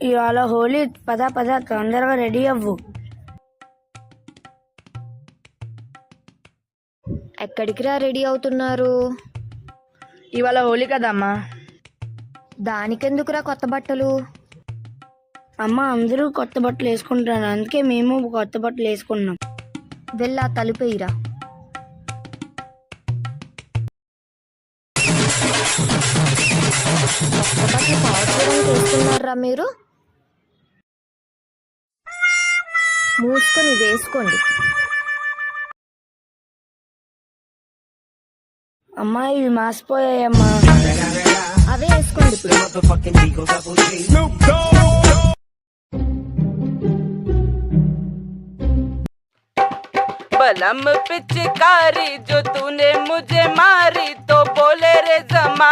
ఇవాళ హోలీ, పద పద తొందరగా రెడీ అవ్వు. ఎక్కడికి రా రెడీ అవుతున్నారు? ఇవాళ హోలీ కదమ్మా. దానికెందుకురా కొత్త బట్టలు? అమ్మ అందరూ కొత్త బట్టలు వేసుకుంటారు, అందుకే మేము కొత్త బట్టలు వేసుకున్నాం. వెళ్ళా తలుపేయిరా. కొత్త బట్టలు కావడానికి వేసుకున్నారా మీరు? మూసుకొని వేసుకోండి. అమ్మా ఇవి మాసిపోయాయమ్మా. అవే వేసుకోండి ఇప్పుడు. बलम पिचकारी जो तूने मुझे मारी तो बोले रे जमाना